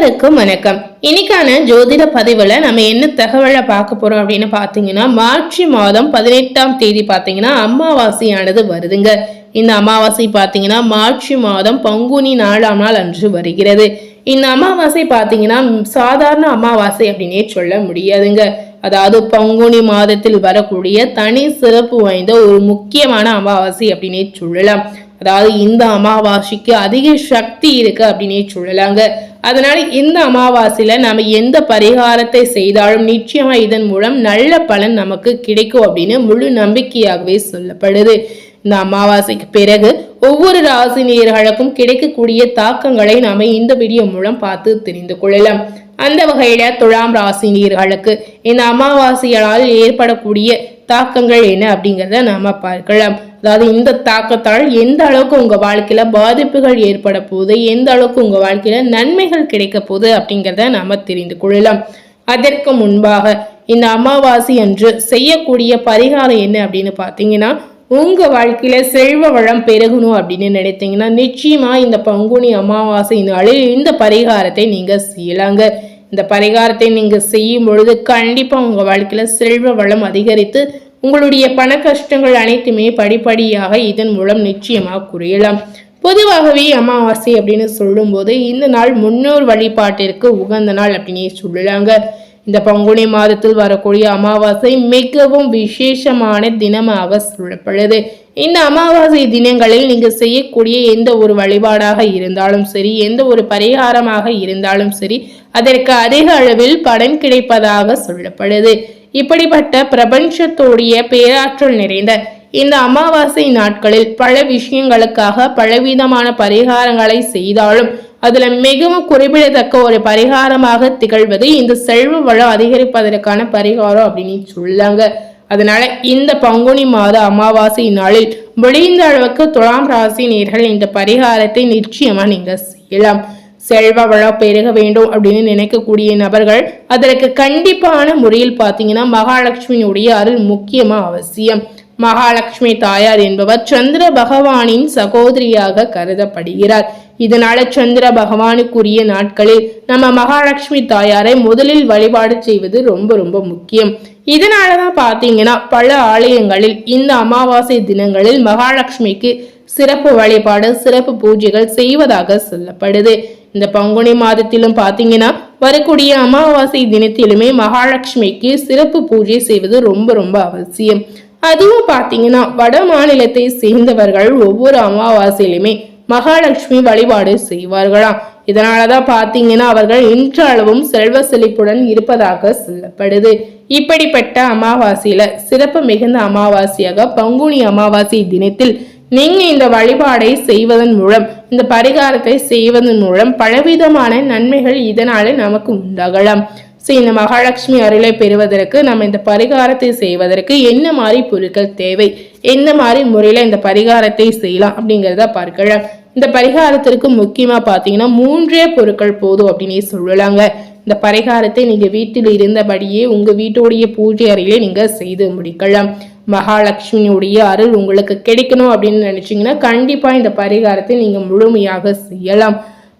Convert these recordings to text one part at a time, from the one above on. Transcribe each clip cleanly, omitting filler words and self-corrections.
அனைவருக்கும் வணக்கம். இன்னைக்கான ஜோதிட பதிவுல நம்ம என்ன தகவலை பார்க்க போறோம் அப்படின்னு பாத்தீங்கன்னா, மார்ச் மாதம் 18ஆம் தேதி பாத்தீங்கன்னா அமாவாசையானது வருதுங்க. இந்த அமாவாசை பாத்தீங்கன்னா மார்ச் மாதம் பங்குனி 4ஆம் நாள் அன்று வருகிறது. இந்த அமாவாசை பாத்தீங்கன்னா சாதாரண அமாவாசை அப்படின்னே சொல்ல முடியாதுங்க. அதாவது பங்குனி மாதத்தில் வரக்கூடிய தனி சிறப்பு வாய்ந்த ஒரு முக்கியமான அமாவாசை அப்படின்னே சொல்லலாம். அதாவது இந்த அமாவாசைக்கு அதிக சக்தி இருக்கு அப்படின்னே சொல்லலாங்க. அதனால இந்த அமாவாசையில நம்ம எந்த பரிகாரத்தை செய்தாலும் நிச்சயமா இதன் மூலம் நல்ல பலன் நமக்கு கிடைக்கும் அப்படின்னு முழு நம்பிக்கையாகவே சொல்லப்படுது. இந்த அமாவாசைக்கு பிறகு ஒவ்வொரு ராசினியர்களுக்கும் கிடைக்கக்கூடிய தாக்கங்களை நாம இந்த வீடியோ மூலம் பார்த்து தெரிந்து கொள்ளலாம். அந்த வகையில துலாம் ராசினியர்களுக்கு இந்த அமாவாசையால் ஏற்படக்கூடிய தாக்கங்கள் என்ன அப்படிங்கிறத நாம பார்க்கலாம். அதாவது இந்த தாக்கத்தால் எந்த அளவுக்கு உங்க வாழ்க்கையில பாதிப்புகள் ஏற்பட போகுது, எந்த அளவுக்கு உங்க வாழ்க்கையில நன்மைகள் கிடைக்க போகுது அப்படிங்கிறத நாம தெரிந்து கொள்ளலாம். அதற்கு முன்பாக இந்த அமாவாசை அன்று செய்யக்கூடிய பரிகாரம் என்ன அப்படின்னு பாத்தீங்கன்னா, உங்க வாழ்க்கையில செல்வ வளம் பெருகணும் அப்படின்னு நினைத்தீங்கன்னா நிச்சயமா இந்த பங்குனி அமாவாசை நாளில் இந்த பரிகாரத்தை நீங்க செய்யலாங்க. இந்த பரிகாரத்தை நீங்க செய்யும் பொழுது கண்டிப்பா உங்க வாழ்க்கையில செல்வ வளம் அதிகரித்து உங்களுடைய பண கஷ்டங்கள் அனைத்துமே படிப்படியாக இதன் மூலம் நிச்சயமாக குறையலாம். பொதுவாகவே அமாவாசை அப்படின்னு சொல்லும் போது இந்த நாள் முன்னோர் வழிபாட்டிற்கு உகந்த நாள் அப்படின்னே சொல்லலாங்க. இந்த பங்குனி மாதத்தில் வரக்கூடிய அமாவாசை மிகவும் விசேஷமான தினமாக சொல்லப்படுது. இந்த அமாவாசை தினங்களில் நீங்க செய்யக்கூடிய எந்த ஒரு வழிபாடாக இருந்தாலும் சரி, எந்த ஒரு பரிகாரமாக இருந்தாலும் சரி, அதற்கு அதிக அளவில் பலன் கிடைப்பதாக சொல்லப்படுது. இப்படிப்பட்ட பிரபஞ்சத்தோடைய பேராற்றல் நிறைந்த இந்த அமாவாசை நாட்களில் பல விஷயங்களுக்காக பலவிதமான பரிகாரங்களை செய்தாலும் அதுல மிகவும் குறிப்பிடத்தக்க ஒரு பரிகாரமாக திகழ்வது இந்த செல்வ வளம் அதிகரிப்பதற்கான பரிகாரம் அப்படின்னு சொல்லாங்க. அதனால இந்த பங்குனி மாத அமாவாசை நாளில் முடிந்த அளவுக்கு துலாம் ராசி நேர்கள் இந்த பரிகாரத்தை நிச்சயமா நீங்க செய்யலாம். செல்வ வளம் பெருக வேண்டும் அப்படின்னு நினைக்கக்கூடிய நபர்கள் அதற்கு கண்டிப்பான முறையில் பாத்தீங்கன்னா மகாலட்சுமியுடைய அருள் முக்கியமா அவசியம். மகாலட்சுமி தாயார் என்பவர் சந்திர பகவானின் சகோதரியாக கருதப்படுகிறார். இதனால சந்திர பகவானுக்குரிய நாட்களில் நம்ம மகாலட்சுமி தாயாரை முதலில் வழிபாடு செய்வது ரொம்ப ரொம்ப முக்கியம். இதனாலதான் பாத்தீங்கன்னா பல ஆலயங்களில் இந்த அமாவாசை தினங்களில் மகாலட்சுமிக்கு சிறப்பு வழிபாடு, சிறப்பு பூஜைகள் செய்வதாக சொல்லப்படுது. இந்த பங்குனி மாதத்திலும் பாத்தீங்கன்னா வரக்கூடிய அமாவாசை தினத்திலுமே மகாலட்சுமிக்கு சிறப்பு பூஜை செய்வது ரொம்ப ரொம்ப அவசியம். அதுவும் பாத்தீங்கன்னா வட மாநிலத்தை சேர்ந்தவர்கள் ஒவ்வொரு அமாவாசையிலுமே மகாலட்சுமி வழிபாடு செய்வார்களாம். இதனாலதான் பாத்தீங்கன்னா அவர்கள் இன்றளவும் செல்வ செழிப்புடன் இருப்பதாக சொல்லப்படுது. இப்படிப்பட்ட அமாவாசையில சிறப்பு மிகுந்த அமாவாசையாக பங்குனி அமாவாசை தினத்தில் நீங்க இந்த வழிபாடை செய்வதன் மூலம், இந்த பரிகாரத்தை செய்வதன் மூலம் பலவிதமான நன்மைகள் இதனால நமக்கு உண்டாகலாம். இந்த மகாலட்சுமி அருளை பெறுவதற்கு நம்ம இந்த பரிகாரத்தை செய்வதற்கு என்ன மாதிரி பொருட்கள் தேவை, எந்த மாதிரி முறையில இந்த பரிகாரத்தை செய்யலாம் அப்படிங்கிறத பார்க்கலாம். இந்த பரிகாரத்திற்கு முக்கியமா பாத்தீங்கன்னா 3 பொருட்கள் போதும் அப்படின்னே சொல்லலாங்க. இந்த பரிகாரத்தை நீங்க வீட்டில் இருந்தபடியே உங்க வீட்டுடைய பூஜை அறையிலே நீங்க செய்து முடிக்கலாம். மகாலட்சுமியுடைய அருள் உங்களுக்கு கிடைக்கணும் அப்படின்னு நினைச்சீங்கன்னா கண்டிப்பா இந்த பரிகாரத்தை நீங்க முழுமையாக செய்யலாம்.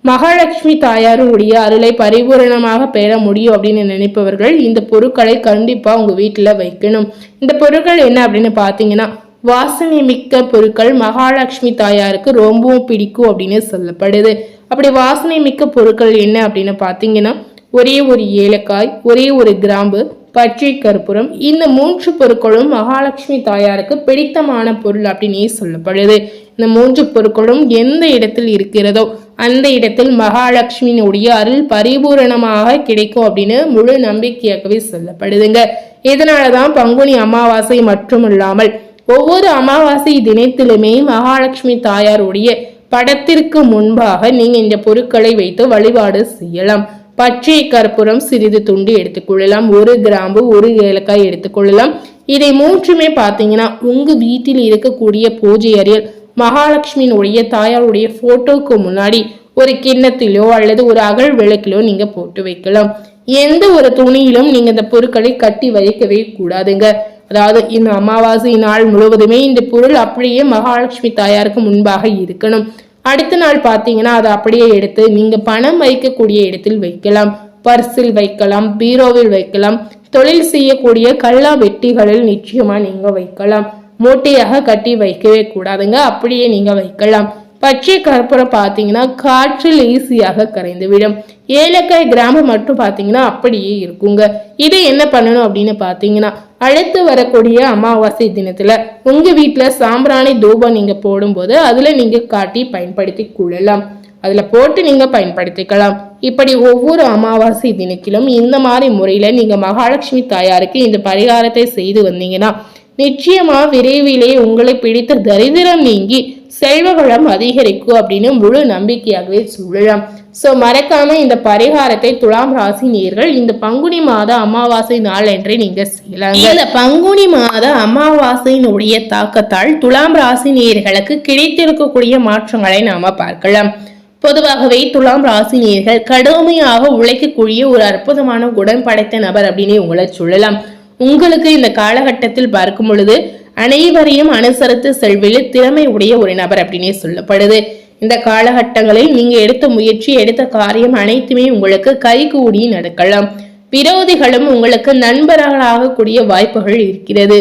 மகாலட்சுமி தாயாருடைய அருளை பரிபூரணமாக பெற முடியும் அப்படின்னு நினைப்பவர்கள் இந்த பொருட்களை கண்டிப்பா உங்க வீட்டுல வைக்கணும். இந்த பொருட்கள் என்ன அப்படின்னு பாத்தீங்கன்னா, வாசனை மிக்க பொருட்கள் மகாலட்சுமி தாயாருக்கு ரொம்பவும் பிடிக்கும் அப்படின்னு சொல்லப்படுது. அப்படி வாசனை மிக்க பொருட்கள் என்ன அப்படின்னு பாத்தீங்கன்னா, ஒரே ஒரு ஏலக்காய், ஒரே ஒரு கிராம்பு, பச்சை கற்பூரம், இந்த 3 பொருட்களும் மகாலட்சுமி தாயாருக்கு பிடித்தமான பொருள் அப்படின்னே சொல்லப்படுது. இந்த 3 பொருட்களும் எந்த இடத்தில் இருக்கிறதோ அந்த இடத்தில் மகாலட்சுமியினுடைய அருள் பரிபூரணமாக கிடைக்கும் அப்படின்னு முழு நம்பிக்கையாகவே சொல்லப்படுதுங்க. இதனாலதான் பங்குனி அமாவாசை மட்டுமில்லாமல் ஒவ்வொரு அமாவாசை தினத்திலுமே மகாலட்சுமி தாயாருடைய படத்திற்கு முன்பாக நீங்க இந்த பொருட்களை வைத்து வழிபாடு செய்யலாம். பச்சை கற்பூரம் சிறிது துண்டு எடுத்துக்கொள்ளலாம், 1 கிராம்பு, 1 ஏலக்காய் எடுத்துக்கொள்ளலாம். இதை 3மே பாத்தீங்கன்னா உங்க வீட்டில் இருக்கக்கூடிய பூஜை அறையில் மகாலட்சுமியினுடைய தாயாருடைய போட்டோக்கு முன்னாடி ஒரு கிண்ணத்திலோ அல்லது ஒரு அகல் விளக்கிலோ நீங்க போட்டு வைக்கலாம். எந்த ஒரு துணியிலும் நீங்க இந்த பொருட்களை கட்டி வைக்கவே கூடாதுங்க. அதாவது இந்த அமாவாசை நாள் முழுவதுமே இந்த பொருள் அப்படியே மகாலட்சுமி தாயாருக்கு முன்பாக இருக்கணும். அடுத்த நாள் பார்த்தீங்கன்னா அதை அப்படியே எடுத்து நீங்க பணம் வைக்கக்கூடிய இடத்தில் வைக்கலாம். பர்சில் வைக்கலாம், பீரோவில் வைக்கலாம், தொழில் செய்யக்கூடிய கல்லா வெட்டிகளில் நிச்சயமா நீங்க வைக்கலாம். மூட்டையாக கட்டி வைக்கவே கூடாதுங்க, அப்படியே நீங்க வைக்கலாம். பச்சை கற்பூரம் பார்த்தீங்கன்னா காற்றில் ஈஸியாக கரைந்து விடும். ஏலக்காய் கிராமம் மட்டும் பார்த்தீங்கன்னா அப்படியே இருக்குங்க. இதை என்ன பண்ணணும் அப்படின்னு பார்த்தீங்கன்னா, அடுத்து வரக்கூடிய அமாவாசை தினத்துல உங்க வீட்டுல சாம்பிராணி தூபம் நீங்க போடும்போது அதுல நீங்க காட்டி பயன்படுத்தி கொள்ளலாம். அதுல போட்டு நீங்க பயன்படுத்திக்கலாம். இப்படி ஒவ்வொரு அமாவாசை தினத்திலும் இந்த மாதிரி முறையில நீங்க மகாலட்சுமி தாயாருக்கு இந்த பரிகாரத்தை செய்து வந்தீங்கன்னா நிச்சயமா விரைவிலே உங்களை பிடித்த தரித்திரம் நீங்கி செல்வ வளம் அதிகரிக்கும் அப்படின்னு முழு நம்பிக்கையாகவே சொல்லலாம். சோ மறக்காம இந்த பரிகாரத்தை துலாம் ராசி நேயர்கள் இந்த பங்குனி மாத அமாவாசை நாள் என்றே நீங்க செய்யலாம். இந்த பங்குனி மாத அமாவாசையினுடைய தாக்கத்தால் துலாம் ராசி நேயர்களுக்கு கிடைத்திருக்கக்கூடிய மாற்றங்களை நாம பார்க்கலாம். பொதுவாகவே துலாம் ராசி நேயர்கள் கடுமையாக உழைக்கக்கூடிய ஒரு அற்புதமான குணம் படைத்த நபர் அப்படின்னு உங்களை சொல்லலாம். உங்களுக்கு இந்த காலகட்டத்தில் பார்க்கும் பொழுது அனைவரையும் அனுசரித்து செல்வதில் திறமை உடைய ஒரு நபர் அப்படின்னே சொல்லப்படுது. இந்த காலகட்டங்களில் நீங்க எடுத்த முயற்சி, எடுத்த காரியம் அனைத்துமே உங்களுக்கு கைகூடி நடக்கலாம். விரோதிகளும் உங்களுக்கு நண்பர்களாக கூடிய வாய்ப்புகள் இருக்கிறது.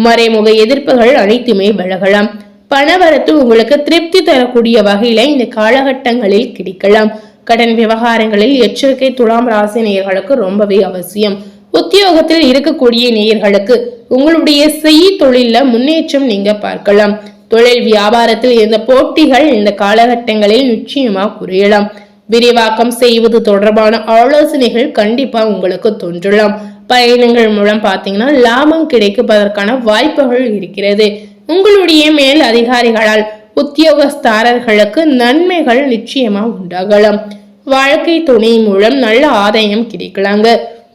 மறைமுக எதிர்ப்புகள் அனைத்துமே விலகலாம். பணவரத்து உங்களுக்கு திருப்தி தரக்கூடிய வகையில இந்த காலகட்டங்களில் கிடைக்கலாம். கடன் விவகாரங்களில் எச்சரிக்கை துலாம் ராசி நேயர்களுக்கு ரொம்பவே அவசியம். உத்தியோகத்தில் இருக்கக்கூடிய நேயர்களுக்கு உங்களுடைய தொழில முன்னேற்றம் நீங்க பார்க்கலாம். தொழில் வியாபாரத்தில் இருந்த போட்டிகள் இந்த காலகட்டங்களில் நிச்சயமா குறையலாம். விரிவாக்கம் செய்வது தொடர்பான ஆலோசனைகள் கண்டிப்பா உங்களுக்கு தோன்றலாம். பயணங்கள் மூலம் பாத்தீங்கன்னா லாபம் கிடைப்பதற்கான வாய்ப்புகள் இருக்கிறது. உங்களுடைய மேல் அதிகாரிகளால் உத்தியோகஸ்தாரர்களுக்கு நன்மைகள் நிச்சயமா உண்டாகலாம். வாழ்க்கை துணை மூலம் நல்ல ஆதாயம் கிடைக்கலாங்க.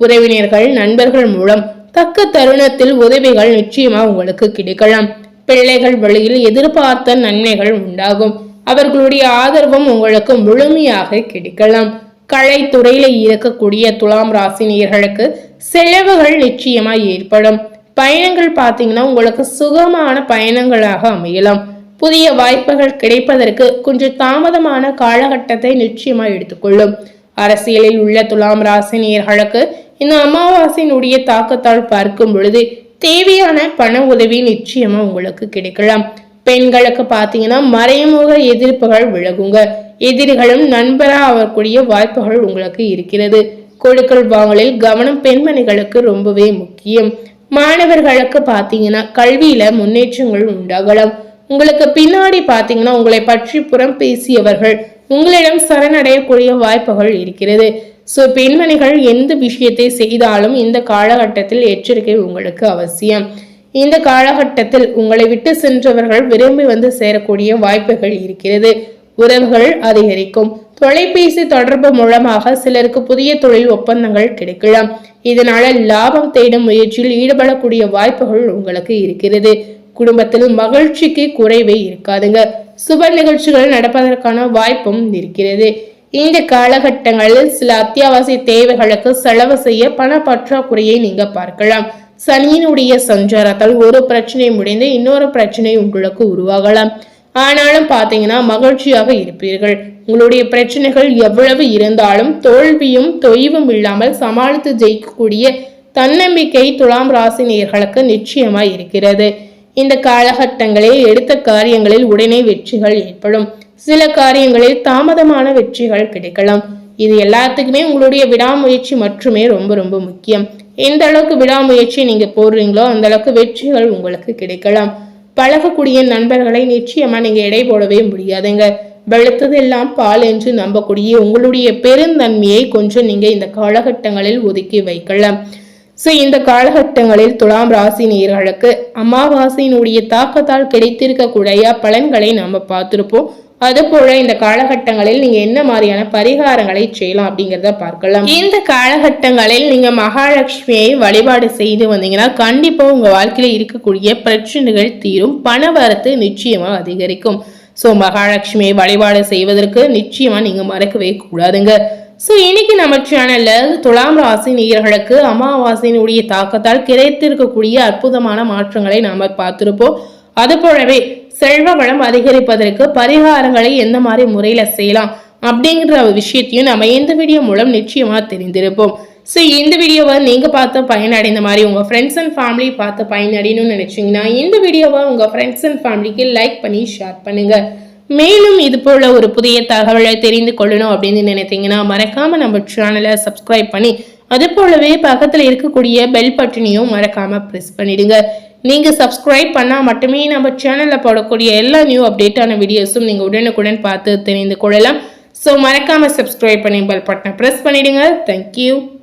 உறவினர்கள் நண்பர்கள் மூலம் தக்க தருணத்தில் உதவிகள் நிச்சயமா உங்களுக்கு கிடைக்கலாம். பிள்ளைகள் வழியில் எதிர்பார்த்த நன்மைகள் உண்டாகும். அவர்களுடைய ஆதரவும் உங்களுக்கு முழுமையாக கிடைக்கலாம். கலைத்துறையில இருக்கக்கூடிய துலாம் ராசினியர்களுக்கு செலவுகள் நிச்சயமா ஏற்படும். பயணங்கள் பார்த்தீங்கன்னா உங்களுக்கு சுகமான பயணங்களாக அமையலாம். புதிய வாய்ப்புகள் கிடைப்பதற்கு கொஞ்சம் தாமதமான காலகட்டத்தை நிச்சயமா எடுத்துக்கொள்ளும். அரசியலில் உள்ள துலாம் ராசினியர்களுக்கு இந்த அமாவாசையினுடைய தாக்கத்தால் பார்க்கும் பொழுது தேவையான பண உதவி நிச்சயமா உங்களுக்கு கிடைக்கலாம். பெண்களுக்கு பாத்தீங்கன்னா மறைமுக எதிர்ப்புகள் விலகுங்க. எதிரிகளும் நண்பரா ஆகக்கூடிய வாய்ப்புகள் உங்களுக்கு இருக்கிறது. கொடுக்கல் வாங்கலில் கவனம் பெண்மணிகளுக்கு ரொம்பவே முக்கியம். மாணவர்களுக்கு பாத்தீங்கன்னா கல்வியில முன்னேற்றங்கள் உண்டாகலாம். உங்களுக்கு பின்னாடி பாத்தீங்கன்னா உங்களை பற்றி புறம் பேசியவர்கள் உங்களிடம் சரணடையக்கூடிய வாய்ப்புகள் இருக்கிறது. சோ பெண்மணிகள் எந்த விஷயத்தை செய்தாலும் இந்த காலகட்டத்தில் எச்சரிக்கை உங்களுக்கு அவசியம். இந்த காலகட்டத்தில் உங்களை விட்டு சென்றவர்கள் விரும்பி வந்து சேரக்கூடிய வாய்ப்புகள் இருக்கிறது. உறவுகள் அதிகரிக்கும். தொலைபேசி தொடர்பு மூலமாக சிலருக்கு புதிய தொழில் ஒப்பந்தங்கள் கிடைக்கலாம். இதனால லாபம் தேடும் முயற்சியில் ஈடுபடக்கூடிய வாய்ப்புகள் உங்களுக்கு இருக்கிறது. குடும்பத்தில் மகிழ்ச்சிக்கு குறைவே இருக்காதுங்க. சுப நிகழ்ச்சிகள் நடப்பதற்கான வாய்ப்பும் இருக்கிறது. இந்த காலகட்டங்களில் சில அத்தியாவசிய தேவைகளுக்கு செலவு செய்ய பண பற்றாக்குறையை நீங்க பார்க்கலாம். சனியினுடைய சஞ்சாரத்தால் ஒரு பிரச்சனை முடிந்து இன்னொரு பிரச்சனை உங்களுக்கு உருவாகலாம். ஆனாலும் பாத்தீங்கன்னா மகிழ்ச்சியாக இருப்பீர்கள். உங்களுடைய பிரச்சனைகள் எவ்வளவு இருந்தாலும் தோல்வியும் தொய்வும் இல்லாமல் சமாளித்து ஜெயிக்கக்கூடிய தன்னம்பிக்கை துலாம் ராசி நேயர்களுக்கு நிச்சயமா இருக்கிறது. இந்த காலகட்டங்களில் எடுத்த காரியங்களில் உடனே வெற்றிகள் ஏற்படும். சில காரியங்களில் தாமதமான வெற்றிகள் கிடைக்கலாம். இது எல்லாத்துக்குமே உங்களுடைய விடாமுயற்சி மட்டுமே ரொம்ப ரொம்ப முக்கியம். எந்த அளவுக்கு விடாமுயற்சி நீங்க போடுறீங்களோ அந்த அளவுக்கு வெற்றிகள் உங்களுக்கு கிடைக்கலாம். பழகக்கூடிய நண்பர்களை நிச்சயமா நீங்க எடை போடவே முடியாதுங்க. வெளுத்ததெல்லாம் பால் என்று நம்பக்கூடிய உங்களுடைய பெருந்தன்மையை கொஞ்சம் நீங்க இந்த காலகட்டங்களில் ஒதுக்கி வைக்கலாம். சோ இந்த காலகட்டங்களில் துலாம் ராசி நேயர்களுக்கு அமாவாசையினுடைய தாக்கத்தால் கிடைத்திருக்கக்கூடிய பலன்களை நாம பார்த்திருப்போம். அது போல இந்த காலகட்டங்களில் நீங்க என்ன மாதிரியான பரிகாரங்களை செய்யலாம் அப்படிங்கிறத பார்க்கலாம். இந்த காலகட்டங்களில் நீங்க மகாலட்சுமியை வழிபாடு செய்து வந்தீங்கன்னா கண்டிப்பா உங்க வாழ்க்கையில இருக்கக்கூடிய பிரச்சனைகள் தீரும். பண வரத்து நிச்சயமா அதிகரிக்கும். சோ மகாலட்சுமியை வழிபாடு செய்வதற்கு நிச்சயமா நீங்க மறக்கவே கூடாதுங்க. சோ இன்னைக்கு நம்ம சேனல்ல துலாம் ராசி நேயர்களுக்கு அமாவாசையினுடைய தாக்கத்தால் கிடைத்திருக்கக்கூடிய அற்புதமான மாற்றங்களை நாம பார்த்திருப்போம். அது போலவே செல்வ வளம் அதிகரிப்பதற்கு பரிகாரங்களை எந்த மாதிரி முறையில செய்யலாம் அப்படிங்கிற விஷயத்தையும் நம்ம இந்த வீடியோ மூலம் நிச்சயமா தெரிந்திருப்போம். ஸோ இந்த வீடியோவை நீங்க பார்த்து பயனடைந்த மாதிரி உங்க ஃப்ரெண்ட்ஸ் அண்ட் ஃபேமிலி பார்த்து பயனடையணும்னு நினைச்சீங்கன்னா இந்த வீடியோவை உங்க ஃப்ரெண்ட்ஸ் அண்ட் ஃபேமிலிக்கு லைக் பண்ணி ஷேர் பண்ணுங்க. மேலும் இது போல ஒரு புதிய தகவலை தெரிந்து கொள்ளணும் அப்படின்னு நினைத்தீங்கன்னா மறக்காம நம்ம சேனலை சப்ஸ்கிரைப் பண்ணி அது போலவே பக்கத்துல இருக்கக்கூடிய பெல் பட்டனையும் மறக்காம பிரஸ் பண்ணிடுங்க. நீங்க சப்ஸ்கிரைப் பண்ணா மட்டுமே நம்ம சேனல்ல போடக்கூடிய எல்லா நியூ அப்டேட்டான வீடியோஸும் நீங்க உடனுக்குடன் பார்த்து தெரிந்து கொள்ளலாம். ஸோ மறக்காம சப்ஸ்கிரைப் பண்ணி பெல் பட்டனை பிரஸ் பண்ணிடுங்க. தேங்க்யூ.